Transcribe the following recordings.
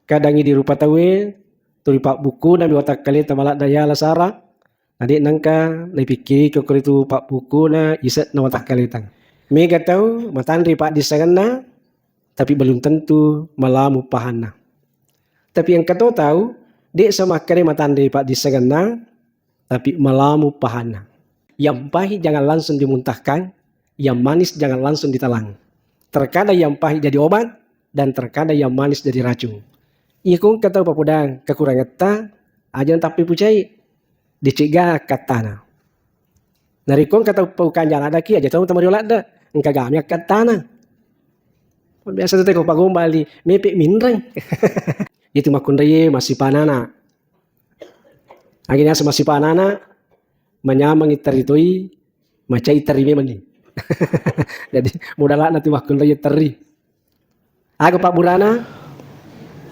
Kadangi di rupa tawe tuli pak buku na biwata kali tamalak daya la sara adik nangka napikiri ko itu pak buku na iset na watak kali tang mega tahu matandri pak disagana tapi belum tentu malamu pahana tapi yang kau tahu dek sama kare matandri pak disagana tapi malamu pahana yang pahit jangan langsung dimuntahkan yang manis jangan langsung ditelan terkadang yang pahit jadi obat dan terkadang yang manis jadi racun. Iya kong kata papudang kekurangan ta ajan tapi pucai dicegah katana. Nari kong kata paukan jalan ada ki aja tahu tamariola da engka gamnya katana. Biasa tete ko pagombali mepe minrang. Itu makundaye masih panana. Akhirnya masih panana menyamang itaritoi macai tarime mani. Jadi modalak nanti makundaye teri. Aku Pak Burana.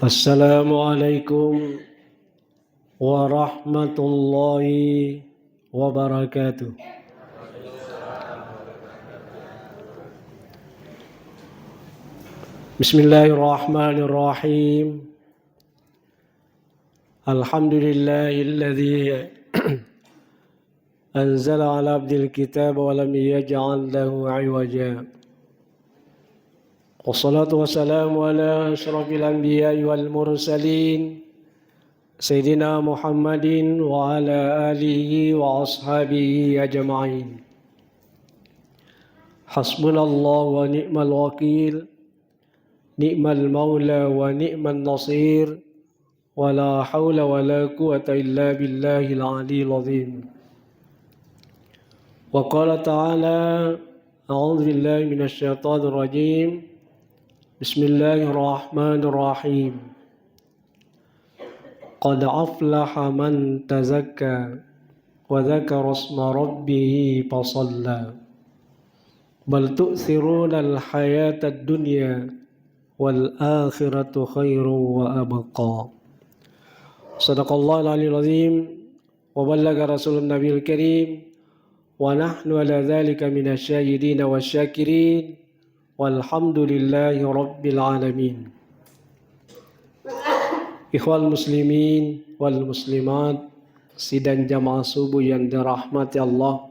Assalamualaikum warahmatullahi wabarakatuh. Bismillahirrahmanirrahim. Alhamdulillahilladzi anzala ala abdil kitab wa lam yaj'al lahu 'iwaja. Wassalatu wassalamu ala asyrafil anbiya'i wal mursalin Sayyidina Muhammadin wa ala alihi wa ashabihi ajma'in. Hasbunallahu wa ni'mal wakil, ni'mal maula wa ni'man nasir, wa la hawla wa la quwata illa billahil aliyil azim. Wa qala ta'ala, a'udzu billahi minasy syaithanir rajim. Bismillahirrahmanirrahim. Qad aflaha man tazakka wa dzakara isma rabbih fasalla. Bal tu'thiruna al-hayata ad-dunya wal akhiratu khairun wa abqa. Sadaqallahul aliyyil azim wa ballaga rasulun nabiyil karim wa nahnu ala dzalika minasy syahidin wasyakirin. Walhamdulillahi Rabbil Alamin. Ikhwal muslimin wal muslimat, sidang jamaah subuh yang dirahmati Allah.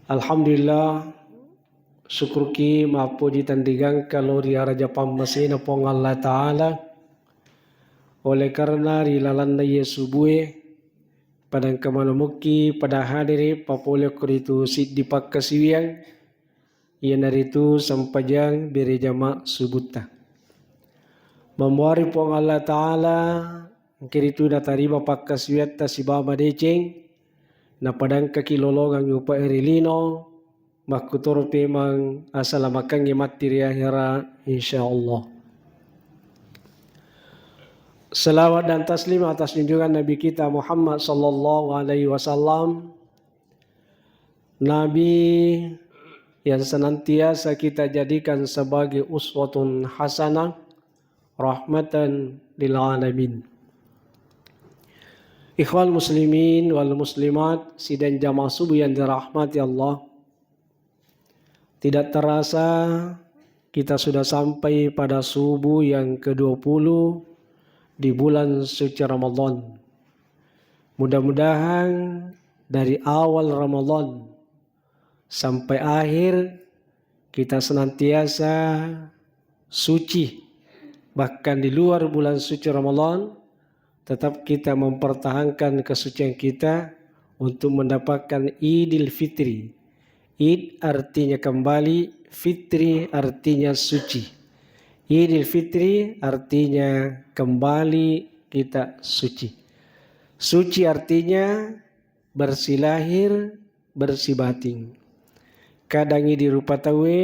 Alhamdulillah, syukur ki mapu ditandigang kalau riara Japang masih napong Allah Ta'ala. Oleh karena rilalan na subuh padang kamanamuki pada hadiri papoleh kuritu siddi pakkasiwiang. Ia naritu sampajang beri jamak subuta. Memuari pong Allah Ta'ala kiritu datariba pakkaswiatta si baba deceng na padang kakilolongang yupa erilino makutor pemang asalamakang imatiri akhira insyaallah. Salawat dan taslim atas junjungan Nabi kita Muhammad sallallahu alaihi wasallam, Nabi yang senantiasa kita jadikan sebagai uswatun hasanah, rahmatan lil alamin. Ikhwal muslimin wal muslimat, sidang jamaah subuh yang dirahmati Allah. Tidak terasa kita sudah sampai pada subuh yang ke-20 di bulan suci Ramadan. Mudah-mudahan dari awal Ramadan sampai akhir kita senantiasa suci. Bahkan di luar bulan suci Ramadan tetap kita mempertahankan kesucian kita untuk mendapatkan Idul Fitri. Id artinya kembali, Fitri artinya suci. Idul Fitri artinya kembali kita suci. Suci artinya bersih lahir, bersih batin. Kadangi di rupa tawe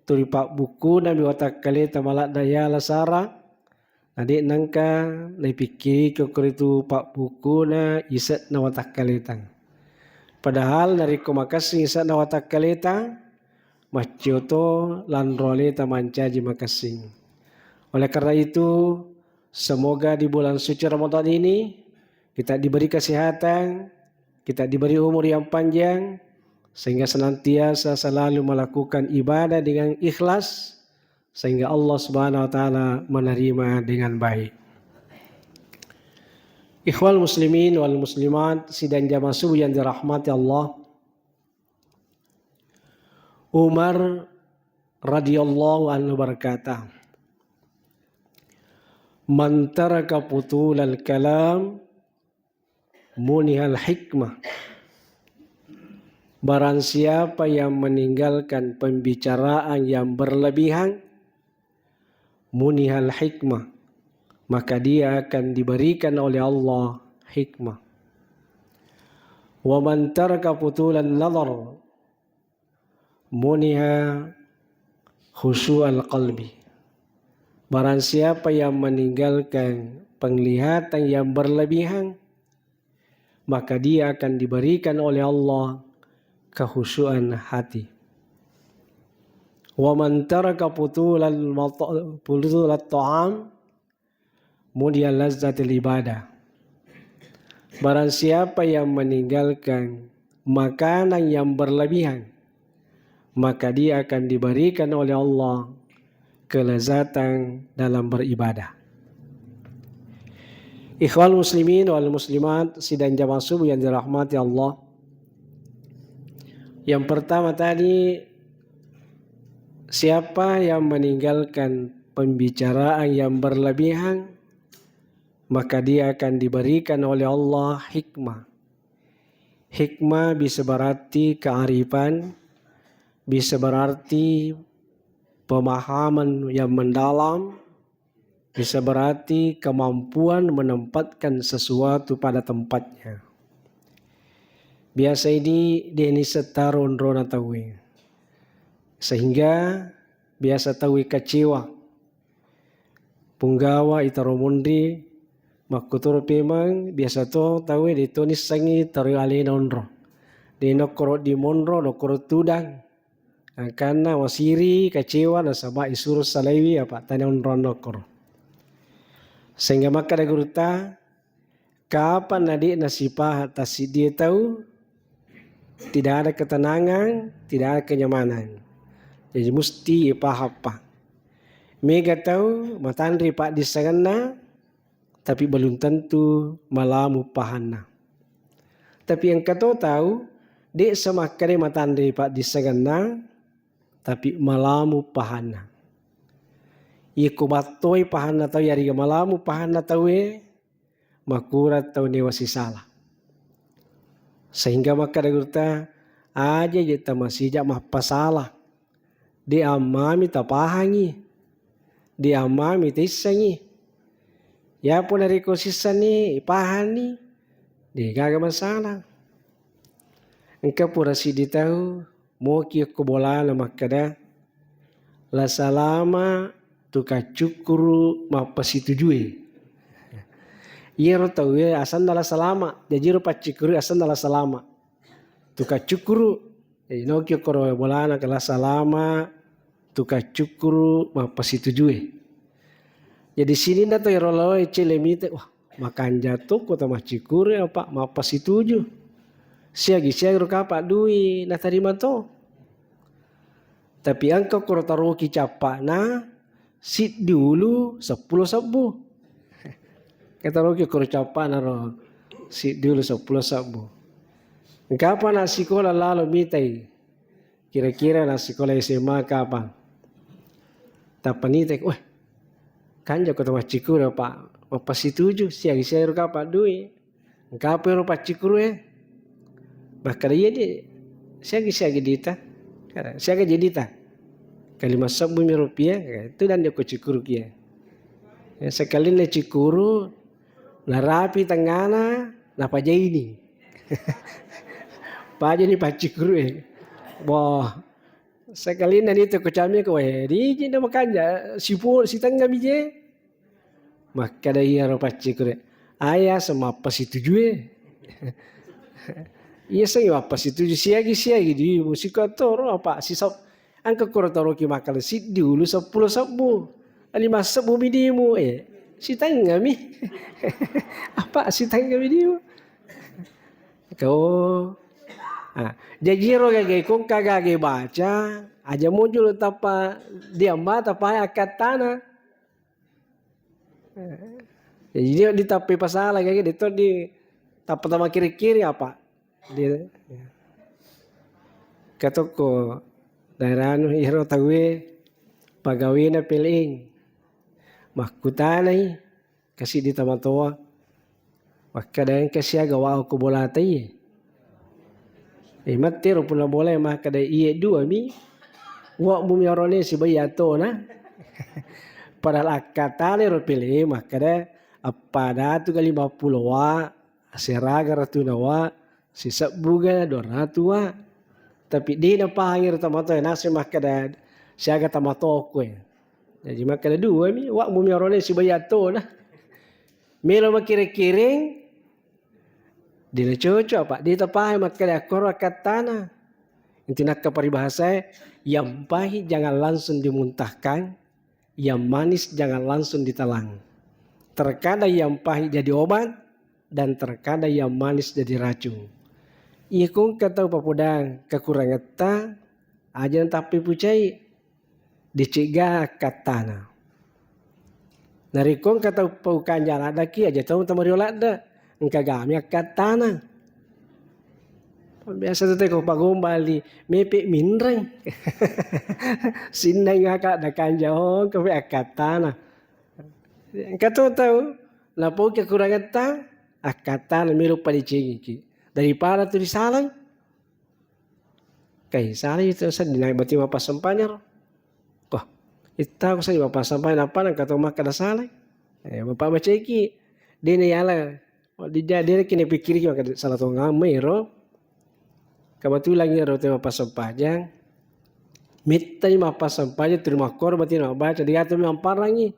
tuli pak buku na biwata kali tamalak daya la sara adik nangka napikiri ko itu pak buku na iset na watak kali tang. Padahal dari komakasing iset na watak kali tang macioto lan role tamancaji makasing. Oleh karena itu semoga di bulan suci Ramadan ini kita diberi kesehatan, kita diberi umur yang panjang, sehingga senantiasa selalu melakukan ibadah dengan ikhlas, sehingga Allah Subhanahu wa taala menerima dengan baik. Ikhwal muslimin wal muslimat sidang jamaah subuh yang dirahmati Allah. Umar radhiyallahu anhu berkata, "Man taraka putulal kalam munihal hikmah." Barang siapa yang meninggalkan pembicaraan yang berlebihan, munihal hikmah, maka dia akan diberikan oleh Allah hikmah. Wa man taraka putulan nazar muniha khusyu'al qalbi. Barang siapa yang meninggalkan penglihatan yang berlebihan, maka dia akan diberikan oleh Allah kekhusyuan hati. Wa man taraka putulat ta'am mudia lazzatil ibadah. Barang siapa yang meninggalkan makanan yang berlebihan, maka dia akan diberikan oleh Allah kelezatan dalam beribadah. Ikhwal muslimin wal muslimat sidang jamaah subuh yang dirahmati Allah. Yang pertama tadi, siapa yang meninggalkan pembicaraan yang berlebihan, maka dia akan diberikan oleh Allah hikmah. Hikmah bisa berarti kearifan, bisa berarti pemahaman yang mendalam, bisa berarti kemampuan menempatkan sesuatu pada tempatnya. Biasa ini deni setarun rona tawi, sehingga biasa tawi kecewa. Punggawa itaromundi makutur pemang biasa to tawi ditunis sangi taru alina onro. Di nokoro di monro nokoro tudang. Karena wasiri kecewa na sabah isuru salawi apa tanya onro nokoro. Sehingga maka ada guruta kapan nadi nasipah atas dia tahu tidak ada ketenangan, tidak ada kenyamanan. Jadi mesti apa-apa. Mega tahu matandri pak disagana, tapi belum tentu malamu pahana. Tapi yang kau tahu, dek semakane matandri pak disagana, tapi malamu pahana. Iku batoi pahana tahu yari malamu pahana tahu makurat tahu newasi salah. Sehingga maka dagurta aja jeta masih jak mah pasalah. Di amami tapahangi. Di amami tisangi. Ya pun dari kosisani pahani. Di gaga masalah. Engkau pura si ditahu mau kia kubola nama kada. La salama tuka cukuru mah pasitujui. Iya tahu ya asan dalam selama, jadi rupa cikuru asan dalam selama. Tuka cukuru, jadi nokio koro bolana kala selama, tuka cukuru apa situjue. Jadi sini ndak tahu ya rolo celemite, wah makan jatuh kota mah cikuru apa apa situju. Siagi ruka apa dui na terima to. Tapi angka koro taruh kicapa na sit dulu 10 sabu. Kita roki kurcapa naro si dulu 10 sabu. Kapan nak sekolah lalu mitai? Kira-kira nak sekolah SMA kapan? Tapanitek, wah kanja kota macikur apa? Apa situju? Siang kapan dui? Kapan rupa cikur Bahkan dia siagi dita. Siagi jedita. Kalima sabu rupiah itu dan dia cikur kia. Sekali le cikuru narapi tangana napa ini. Paja ni pacikuru Wah. Sekali nani tu kecami ko di jinda makanya si tangga bije. Maka dah ia pacikuru. Ayah sama apa situ jue. Iya saya apa situ siagi di musikator apa sisa angka korotoro ki makal si dulu 10 sabu. 5 sabu bidimu si tangga mi. Apa si tangga bidimu? Kau jajiro kagak kong kagak baca aja muncul tapa dia mata pa akad tanah. Jadi dia ditapi pasalah kayak gitu di tapa kiri-kiri apa dia katoko daerah anu hiro tawe pagawina piling mahkutanay kasi di tamatoa makadayan kasi gawa ko bolatay matiro pula boleh mah kada iye dua mi wa bumi orone si bayato na padahal akatane ro pilih mah kada apa datu kali 50 wa seraga ratu nawa sisa buga 200 wa tapi di na pahangir tamato nasi mah kada siaga tamato ko jadi mah kada dua mi wa bumi orone si bayato na melo makire-kiring dila coco apa di tapahay mat kada kor akat tanah inti nak paribahasa yang pahit jangan langsung dimuntahkan yang manis jangan langsung ditelan terkadang yang pahit jadi obat dan terkadang yang manis jadi racun iya kong kata papudang kekurangan ta aja tapi pucai dicegah akat tanah narikong kata paukan jalan daki aja tahu tamariola da engka gami akat tanah biasa tu ko pagombali mepe minreng sinay nga da kanjahon kape akat tanah engka tahu lapo kekurangan ta akat tanah milo palicigi daripada tu disalang kay sali itu sa dinay bati mapasampanyar kok ita ko sa mapasampanyar apa nang katong makadasalay bapak maceki dini yala dia kini pikir juga salah tu ngamai ro kebetulan ro tema pasampajang mita ni mapasampajang terima kor bati na baca dia tu mamparang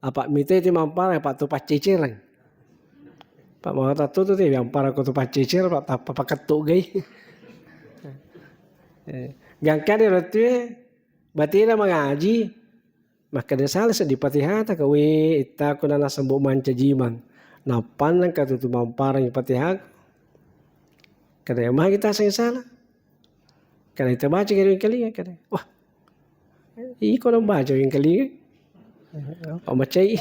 apa mita itu mamparang apa tu paciciran pak mau tatu tu yang para ko tu pacicir pak apa paketu gay gangkan ro tu bati na mengaji maka dia salah sedipatihata kawe ita ko na nasambo mancajimang napan lang katutumang parang ipatihag kada mah kita sing salah kada ita baca yung kalinga kada wah iko nang baca yung kalinga pamacay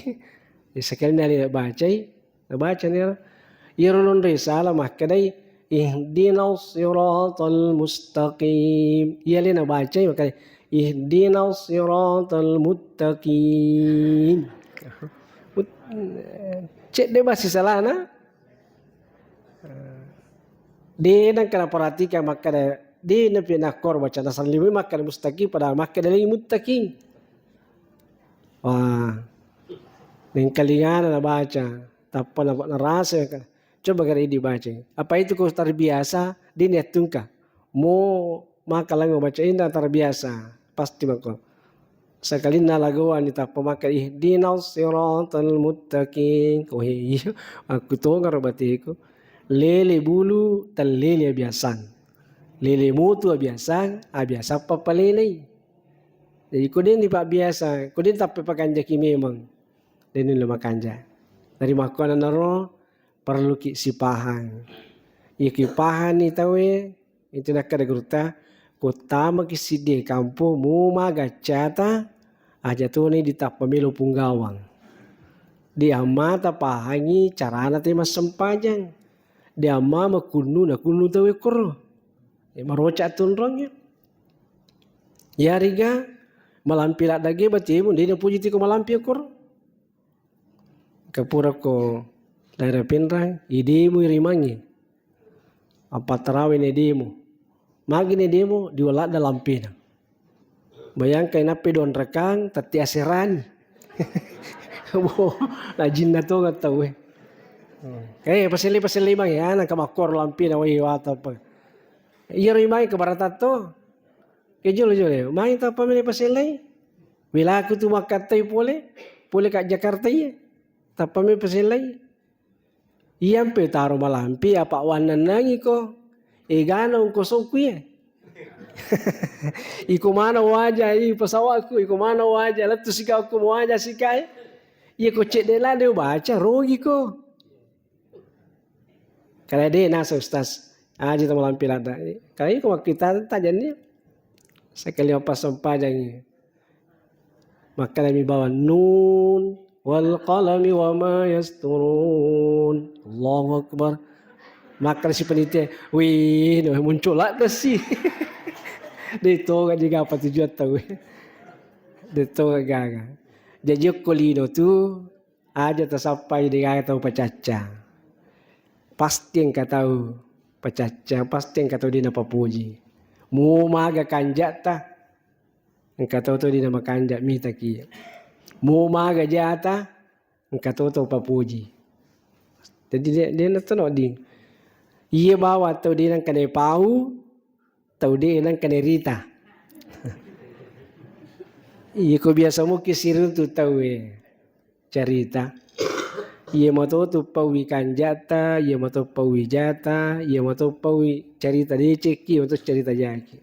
sekali nali baca nila iron risala mah kada ihdinas siratal mustaqim iyali na baca maka ihdinas siratal muttaqin cek dia masih salah na dia nang kena perhatikan maka dia nabi nakor baca nasal lima maka mustaqim pada maka dia muttaqin wah neng kalingan na baca tapal na rasa coba kali dibaca apa itu kau terbiasa dia niat tungka mau maka lang baca indah terbiasa pasti maka sekali nalagawan ita pemakai ihdinas siratal muttaqin ko hiyo aku to ngarabati ko lele bulu tal lele biasan lele mutu biasan biasa papalele jadi ko din di pa biasa ko din tapi pakanja ki memang din lama kanja dari makanan naro perlu ki sipahan iki pahan ni tawe itu nak kada gruta kota makiside kampo mu magacata aja tu ni ditap pemilu punggawang dia mata pahangi carana te masempajang dia mama kunu tawe koro maroca tunrong ya riga malampila dage bati mun dia puji ti ko malampi koro kapura ko daerah pinrang idemu irimangi apa tarawih idemu magini demo diwala dalam pina bayangkan napi don rekang tati aseran lajin na to nga tawe kaya pasili bang ya nang kamakor lampi na way wata pa iya rin may kabarata to kaya julo may ta pamili pasili bila ako tumakatay puli ka Jakarta iya ta pamili pasili iyang pe taro malampi apa wanan nangi ko ganong kosong kuya ikumana waja pasawaku ikumana waja lalu sikau ku waja sikai iya ko cek dela dia baca rogi ko kalau dia nasa ustaz aja teman lampilan kali ko kita tajannya sekali apa sempajangnya. Maka kami bawa nun wal qalami wa ma yasturun. Allahu Akbar. Maka si penitia, wih, muncul lah sih. Dito kan juga apa tujuan tahu. Dito gaga. Jadi kolino tu aja tersampai dengan tahu pacaca. Pasti yang kau tahu pacaca, pasti yang kau tahu dia napa puji. Mu maga kanjak ta. Engkau tahu tu dia nama kanjak mita kia. Mu maga jata, engkau tahu papuji. Jadi dia nak tahu ding. Ia bawa tahu dia nang kene pau, tahu dia nang kene rita. Iya ko biasa mo kisirun tu tahu cerita. Ia mau tahu tu pawi kanjata, ia mau tahu pawi jata, ia mau tahu pawi cerita dia ceki untuk cerita jaki.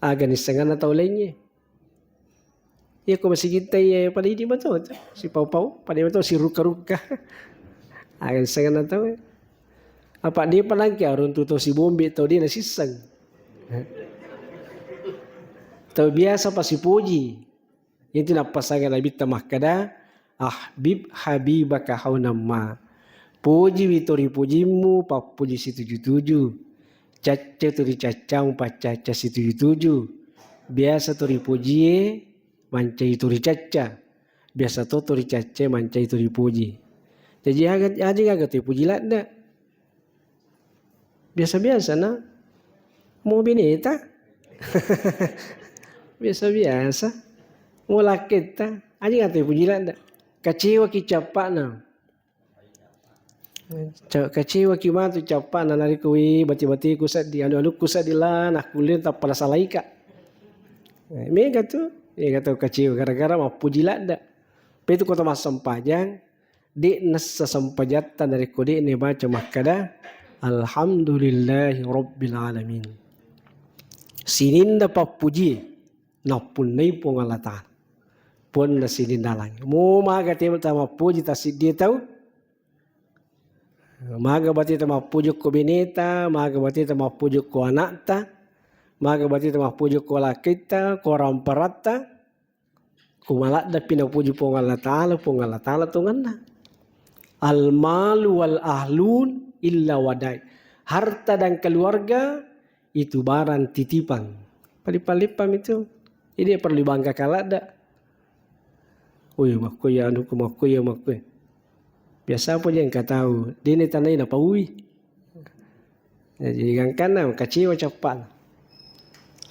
Agak nisangan atau lainnya. Ia ko masih kita ya pada ini betul si pau-pau, pada betul si ruka-ruka. Agak nisangan atau apa dia palangki arun tu si bombe tau dia nasisang. Tau biasa pasti puji. Itu nak pasangan Nabi tamah kada ahbib habibaka haunamma. Puji witori pujimu pa puji si 77. Caca turi cacang pa caca si 77. Biasa turi puji mancai turi caca. Biasa to turi caca mancai turi puji. Jadi agak puji lah dah. Biasa-biasa na. Mau bineta. Biasa-biasa. Mau lakit ta. Aja nggak puji lah dah. Kecewa ki capak na. Kecewa ki matu capak na nari kui bati-bati kusat di anu kusat di lah nak kulit tak pada salah ika. Mega tu. Mega tu kecewa gara-gara mau puji lah dah. Tapi itu kota mas sempajang. Di nasa sempajatan dari kode ini baca makada. Alhamdulillahi Rabbil Alamin. Sininda papuji napun nai pongalatan. Pun na sininda lang. Mo maga tebel tama puji tasik dia tahu. Maga bati tama puji ko bineta, maga bati tama puji ko anak ta, maga bati tama puji ko lakita, ko ramparata. Kumalak da pinapuji pongalatala tunganna. Al malu wal ahlun illa wadai. Harta dan keluarga itu barang titipan. Palipam itu. Ini perlu bangga kalah dak. Oi makoy anu ko makoy. Biasa apa yang kau tahu. Dia ni tanai napa ui. Jadi yang kana kecewa cepat.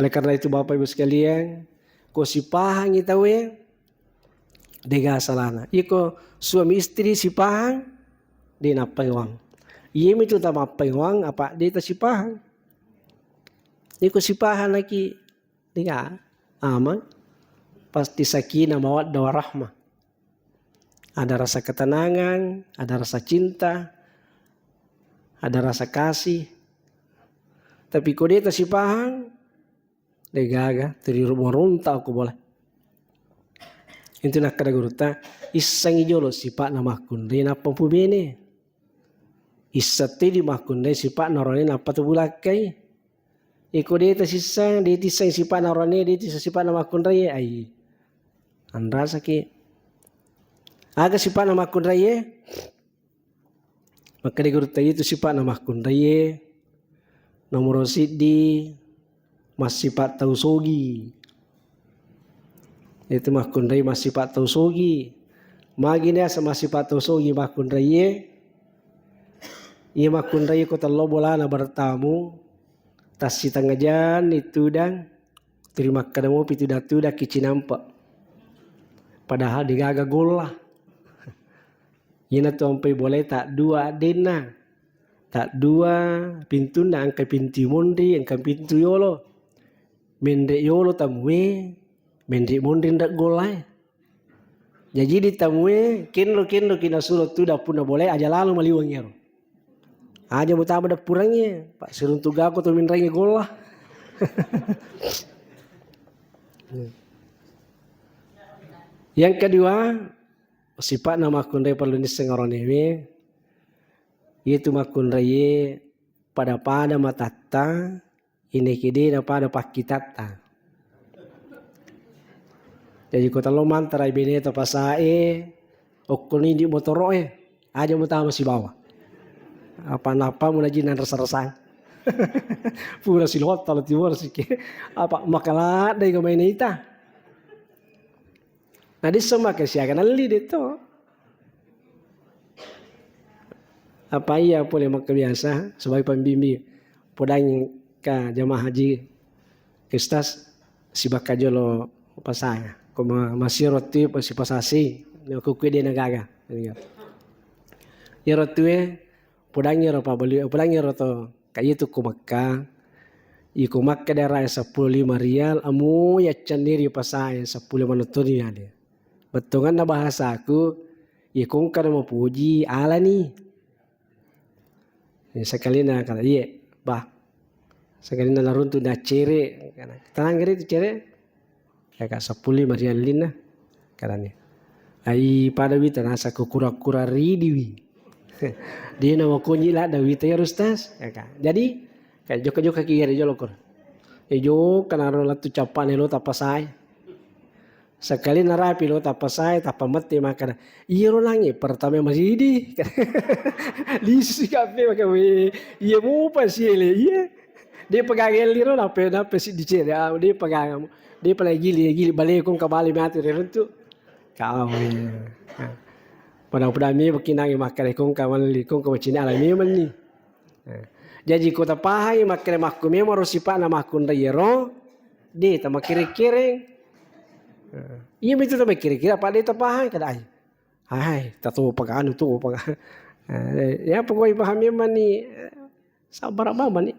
Oleh karena itu Bapak Ibu sekalian, ko si pahang kita dega salana. Iko suami istri si pahang di napai wang. Iya itu tak mapai wang apa dia tak si pahang. Iko si pahang lagi dia aman pasti sakinah mawaddah warahmah. Ada rasa ketenangan, ada rasa cinta, ada rasa kasih. Tapi kau dia tak si pahang, dia gaga teri meronta aku boleh. Itu nak kada guruta isang ijolo sifat nama kunde napa pubene. Isati di makunde sifat narone napa tu bulakai. Iko dia tasisang dia tisang sifat narone dia tisang sifat nama kunde ai. Andra sakit. Aga sifat nama kunde maka dia guruta itu sifat nama kunde nomor sidi mas sifat tau sogi. Itu mah kundai masih pak tausogi. Magina sama sifat tausogi mah kundai. Ia mah kundai ko talo bola na bertamu. Tas si tangajan itu dan terima kadamu pitu datu dah kici nampak. Padahal digaga gola. Ina tu ampai boleh tak dua dena. Tak dua pintu na angka pintu mundi angka pintu yolo. Mendek yolo tamwe. Mendrik mundin dak golai. Jadi ditamue kinlo kina suruh tu dah puna boleh aja lalu maliwangnya. Aja mutaba dak purangnya. Pak surun tuga aku tu minrangi golah. Yang kedua, sifat nama kundai perlu disengaronewe. Itu makundai pada matata ini kidi na pada pakitata. Jadi kota loman tarai bene to pasae okuni di motoro aja mutama si bawa. Apa-apa muna jinan rasa-rasa. Pura si lot talo timur si ke apa makala dai ko mainita. Nah di semua kesiakan ali dito. Apa iya boleh mak biasa sebagai pembimbing podang ka jamaah haji kistas si bakajolo pasaya kuma masih roti pasi pasasi ku kude nagaga. Ya rotue podang ya ropa beli podang ya roto kayu tu ku Makkah. Iku Makkah daerah 15 rial amu ya cendiri pasaya 10 manuturi ada. Betungan na bahasa aku ikung kada mau puji ala nih. Sekali na kata iya bah sekali na naruntu na cere tenang gede cere kayak 10 marian lina katanya ai pada wita nasa kura-kura ridiwi dia nama kunyi lah da wita ya rustas jadi kayak joka-joka kiri jolokor jo kanaro latu capan lo tapasai sekali narapi lo tapasai tapamati makan iya lo langi pertama masih di lisi kafe makan we iya mau pasti le iya dia pegang liro nape si diceri dia pegang dia pernah gili balik kong kembali mati rentu kau pada mi bekinangi makan kong kawan kong kau cina alami mani jadi kota pahai makan makku memang harus sifat nama akun rayero dia tambah kiri-kiri iya betul tambah kiri-kiri apa dia terpahai kada hai tahu pakai tu pakai ya pokoknya pahami mani sabar apa mani.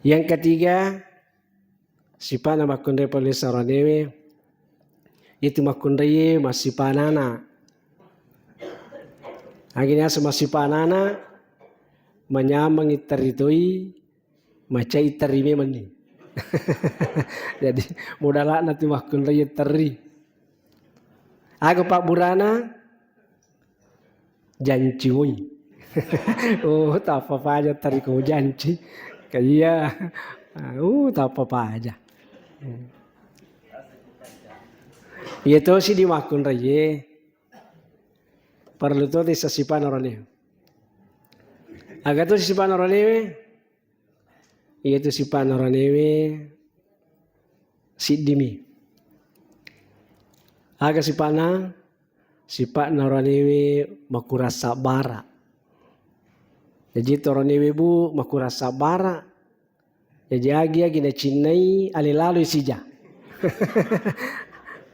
Yang ketiga sifat nama kundai polisa ranewe itu makundai masih panana. Akhirnya masih panana menyamang iteritoi maca iterime mani. Jadi modalak nanti makundai iteri. Aku Pak Burana janji woi. Oh tak apa aja tari kau janji. Kayak tak apa aja. Itu sih dimakun raya. Perlu tuh disesipan orang ini. Agak tuh sesipan orang ini. Itu sipan orang ini. Sidimi. Agak sipana. Sipan orang ini makurasa bara. Jadi orang ini bu makurasa bara. Jadi agi na cinai alilalu sija.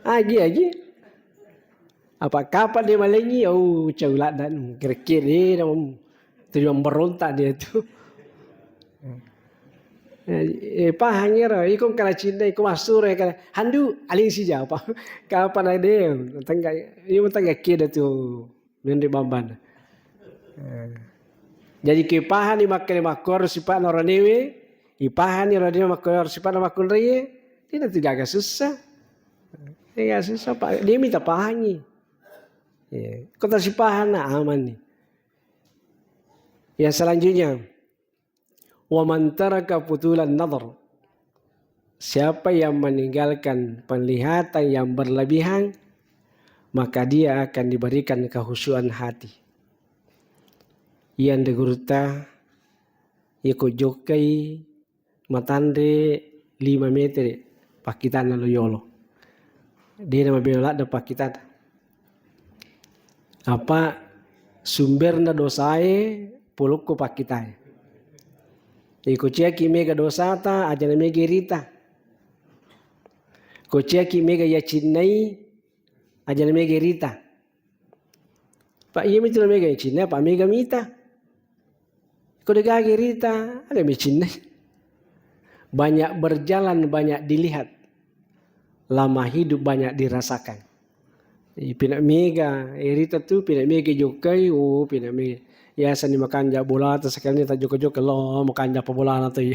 Agi. Apa kapan dia malengi? Oh caulat dan kira-kira dia memberontak dia tu. Pahangnya ikut kalau cinta ikut masuk kalau handu aling sija apa kapan ada tengah kira tu mendi bamban. Jadi kepahan ni makan makor sifat orang dewe, ipahan ni orang dewe makor sifat makon raya, dia nanti agak susah. Agak susah pak, dia minta pahani. Kota sipahan na aman ni. Yang selanjutnya, wa man taraka putulan nadar. Siapa yang meninggalkan penglihatan yang berlebihan, maka dia akan diberikan kehusuan hati. Yang degurta ikut jokai matande 5 meter pakitan lalu yolo. Dia nama bela ada pakitan. Apa sumberna dosae pulukku pakitan. Ikut ceki mega dosata aja nama gerita. Ko ceki mega ya cinai aja nama gerita. Pak iya mitu mega ya cinai pak mega mita. Kau dengar gerita, ada micin. Banyak berjalan, banyak dilihat. Lama hidup banyak dirasakan. Pinak mega, gerita tu pinak mega jokai, pinak mega. Ya seni makan jak bola, atau sekali ni tak jokai lo makan jak bola atau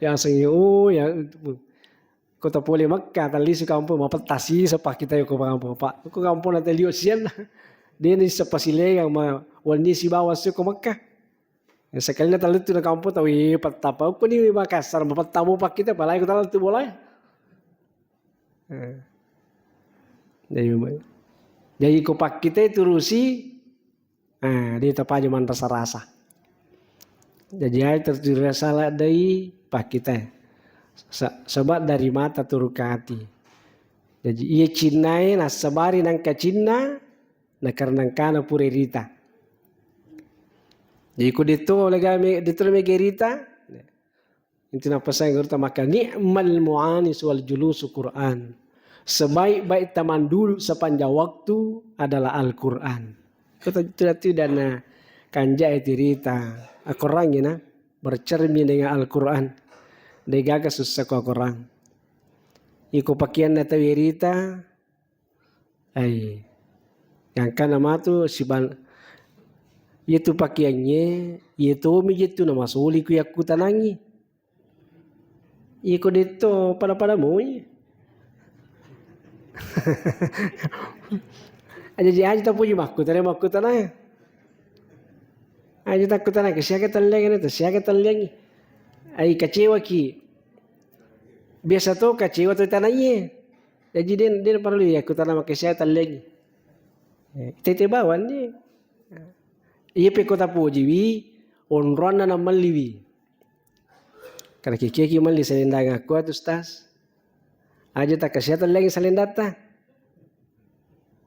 ya seni ya. Kau tak boleh makan, tali si kampung apa tasi sepak kita kau kampung pak. Kau kampung nanti lihat sian. Dia ni sepasile yang ma wani si bawa su kau makan. Sekali na talut tu na kampung tahu patapa ko ni Makassar mapatamu pak kita balai ko talut tu boleh. Jadi ko pak kita itu Rusi, dia tapaja man rasa-rasa. Jadi ay terjadi salah dari pak kita. Sebab dari mata turun ke hati. Jadi ia Cina na sabari nang ka Cina na karena kana pure rita. Jadi ko dito lagi dito gerita. Itu na pasang gerita maka ni'mal mu'anis wal julusu Quran. Sebaik-baik teman dulu sepanjang waktu adalah Al-Quran. Kita tidak na kanja itirita. Aku orang na bercermin dengan Al-Quran. Degaga susah ko Quran. Iko pakaian na tawirita. Ay. Yang kan nama tu itu pakaiannya, itu mijitu nama suli ku yaku tanangi. Iko dito pada mo. Aja tak puji makku tanah. Aja takut tanah siapa taleng itu, siapa taleng. Ai kecewa ki. Biasa tu kecewa tu tanahnya. Jadi dia perlu ya ku tanah makai siapa taleng. Tete bawan ni. Iya pe kota puji wi onrona na maliwi. Karena kiki mali selendang aku atu stas. Aja tak kesehatan lagi selendata.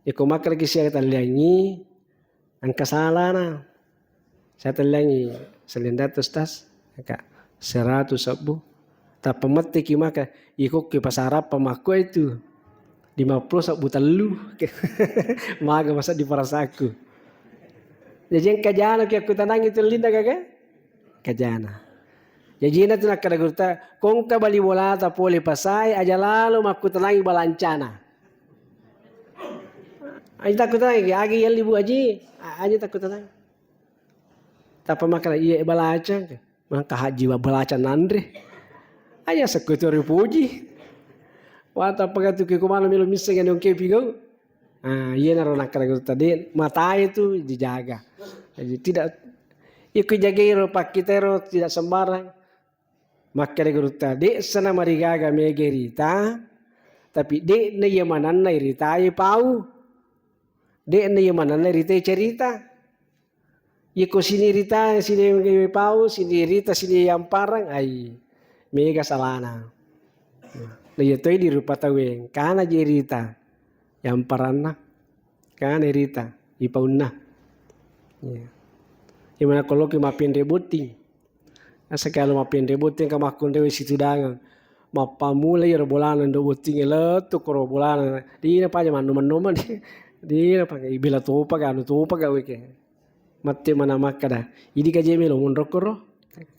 Iko makar kesehatan lagi angka salah na. Saya lagi selendata stas. Kak 100 sabu. Tak pemeti ki maka iko ke pasarap pemaku itu 50 sabu telu. Maga masa di parasaku. Jadi yang kajana ki aku tanang itu linda kakak? Kajana. Jadi na tu nak kada gurta kong ka bali bola ta pole pasai aja lalu maku tanangi balancana. Aja takut tanangi agi yang libu aji aja takut tanangi. Tapa makala iya balaca maka haji balaca nandre. Aja sekutu puji. Wata pagatu ke kumana milo miseng yang kepi kau. Iya na nak kada gurta de mata itu dijaga. Jadi tidak ikut jaga pak kita tidak sembarang. Maka dia gurta dek sana marigaga megerita tapi dek na yamanan na irita ay pau dek na yamanan na irita cerita iko sini rita sini pau sini rita sini yang parang ay mega salana na yatoy di rupa taweng kana jerita yang parana kana rita ipauna Imana kalau ke mapin rebuting Sekali mapin rebuting ka makun dewe situ dangan mapamula ya bolanan do buting eletu koro bolanan di na pa manu-manu di na pa ibila to pa anu to pa gawe ke matte mana makada idi ka jeme lo mon rokoro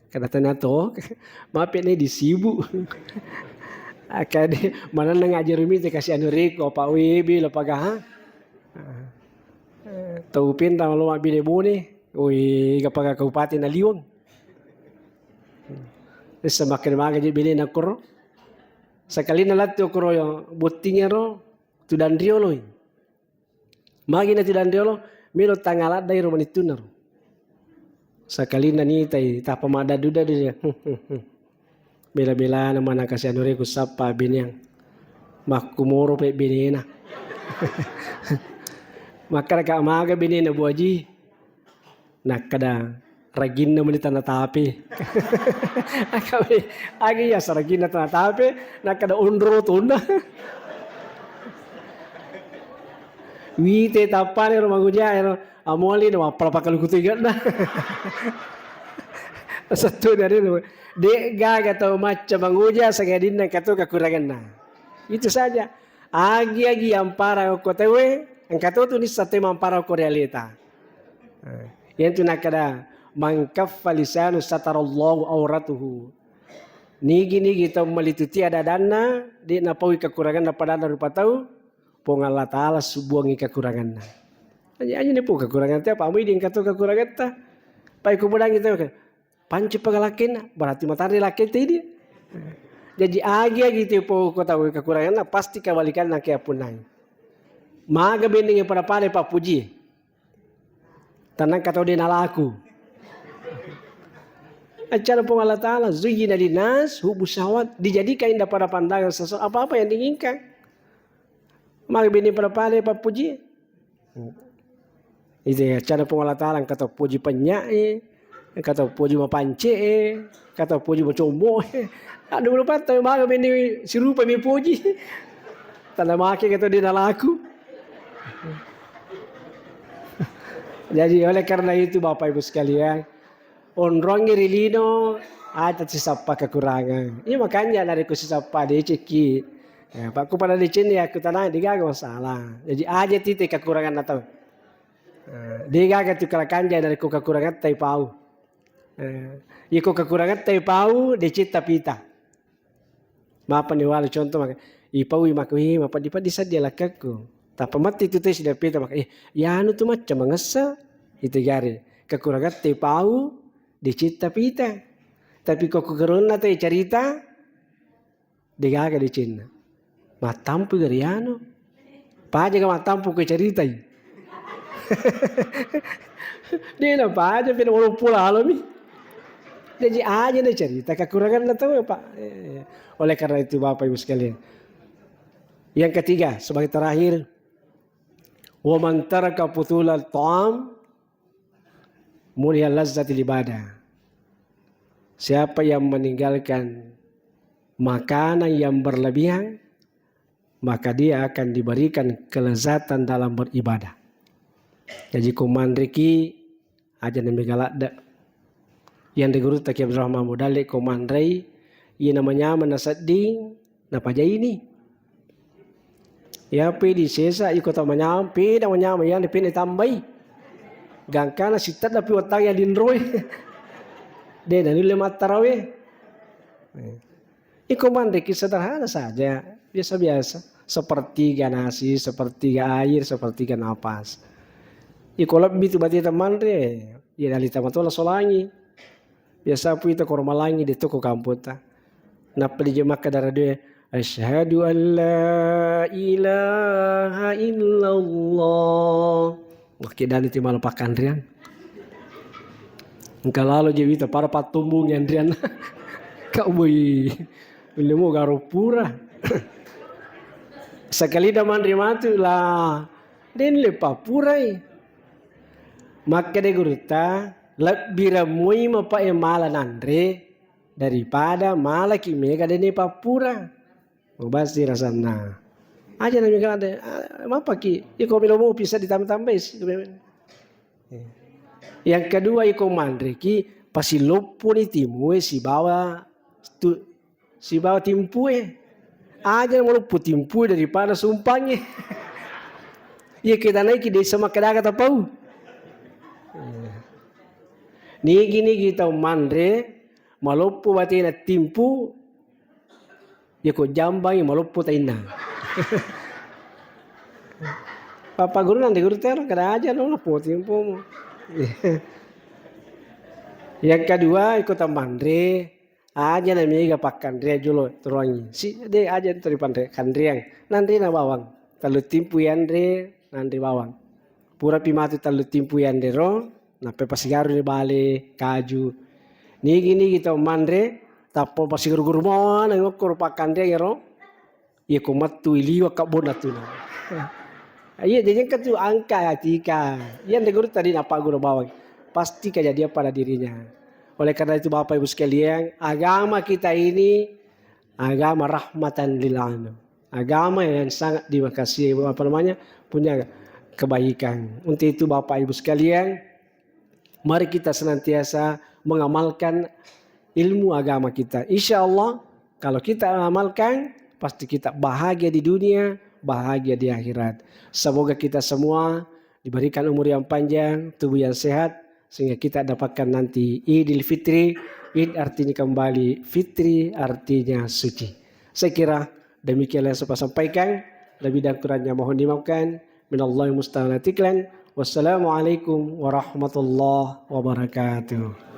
kada tanato mapin ni disibu akade mana ngajar mi te kasih anu reko pa webi lo paga taupin tang lo mabile bone oi kapaga kabupaten na Liwang semakin maga je beli na koro sekali na latio koro yang butingnya ro tu dan riolo magi na tu dan riolo milo tangalat dai romani tunar sekali na ni tai ta pamada duda dia bela-bela na mana kasih anure ku sapa binyang makumoro pe binena maka ka maga binena buaji nakada ragin na manita na tapi. Agi ya saragin na tapi nakada undro tunda. Wite tapane ro maguja ro amoli no apalapakal kutiga na. Satu dari lo de gaga tau macam maguja sagadin na kato kakurangan na. Itu saja. Agi yang para ko tewe ang kato tu ni sa tema para ko realita. Yang tu nakada man kaffa lisanu satarallahu auratuhu. Nigi tau malituti ada dana di napawi kekurangan na padana rupa tau pong Allah Ta'ala subuangi kekurangan na. Aja ni po kekurangan ta pamoy din kato kekurangan ta. Pai kumudang itu panci pagalakin berarti matari laki tadi. Jadi agi gitu po ko tahu kekurangan na pasti kawalikan na kaya punay. Maga bending para pak puji. Tanang katau din alaku. Acara pun Allah Ta'ala zuyyina linnas hubus syahwat, dijadikan indah pada pandangan seseorang apa-apa yang diinginkan. Maka bini pada pale puji. Itu ya cara pun Allah Ta'ala kata puji penyak, kata puji mapance, kata puji macombo. Ada beberapa tapi maka bini sirupa mi puji. Tanda maki kata dia laku. Jadi oleh karena itu Bapak Ibu sekalian, onrongi rilino ada sisapa kekurangan. Ini makanya dari ku sisapa dia ceki. Ya, Pak ku pada di sini aku tanah digaga masalah. Jadi aja titik kekurangan atau digaga tu kalau kanja dari ku kekurangan tai pau. Iku kekurangan tai pau dicita pita. Mapa ni wala contoh maka ipau imakui mapa di sadia lakaku. Tapi mati itu teh sudah pita maka ya anu tu macam mengesa itu jari kekurangan te pau dicita pita. Tapi kok kekurangan te cerita digaga di Cina. Matampu dari anu. Paja ka matampu ke cerita. Dia na paja pina wala pula alami. Jadi aja nih cerita kekurangan na tahu Pak. Oleh karena itu Bapak Ibu sekalian. Yang ketiga sebagai terakhir, wa man taraka putulal ta'am mulia lazzatil ibadah. Siapa yang meninggalkan makanan yang berlebihan, maka dia akan diberikan kelezatan dalam beribadah. Jadi kumandriki aja nemi galakda. Yang diguru taki Abdurrahman Mudalik kumandrai, ia namanya menasading napa jai ini. Ya pedi sesa ikut namanya pedi namanya yang dipini tambai. Gangkana sitat tapi watang yang dinroy. Dia dari lemat tarawih. Ikomandriki sederhana saja, biasa-biasa. Sepertiga nasi, sepertiga air, sepertiga napas. Ikolab bitu bati teman re, ya dari tamat wala solangi. Biasa pu itu kormalangi di toko kamputa. Napa di jemaah kadara dia, asyhadu an la ilaha illallah. Oke dan itu malu pakan rian. Engkau lalu jadi para patumbung yang rian. Kau boy, boleh mau garuh pura. Sekali daman rimatu lah, den lepa purai. Maka de guruta lebih ramui mapa emala nandre daripada mala kimega de nepa pura. Mubasi rasana. Aja nami kan ada, mapa ki? Iko minum bisa ditambah-tambah. Yang kedua iko mandre ki pasti lopo ni timue si bawa timpue. Aja mau lupu timpue daripada sumpahnya. Iya kita naik di sama kedaga tapau. Ni gini kita mandre malupu batina timpu ya ko jambang malupu taina. Papa guru nanti guru ter kada aja lo lupu timpu. Yang kedua ikut mandre aja namanya pakan dia julo teruangi. Si de aja teri pandre kandriang nanti na bawang talu timpu yandre nanti bawang. Pura pimatu talu timpu yandero na pepasigaru ni bale kaju. Ni gini kita mandre tapo pasigaru guru mo na ngokor pakan dia yero. Ye komatu iliwa kabonatuna. Iya jadi ketu angka tika. Yang guru tadi napa guru bawang. Pasti kejadian pada dirinya. Oleh karena itu Bapak Ibu sekalian, agama kita ini agama rahmatan lil alamin. Agama yang sangat dimakasih punya kebaikan. Untuk itu Bapak Ibu sekalian, mari kita senantiasa mengamalkan ilmu agama kita. Insya Allah kalau kita amalkan, pasti kita bahagia di dunia, bahagia di akhirat. Semoga kita semua diberikan umur yang panjang, tubuh yang sehat, sehingga kita dapatkan nanti Idul Fitri. Id artinya kembali, Fitri artinya suci. Saya kira demikian yang saya sampaikan. Lebih dan kurangnya mohon dimaafkan. Minallahi musta'an. Wassalamualaikum warahmatullahi wabarakatuh.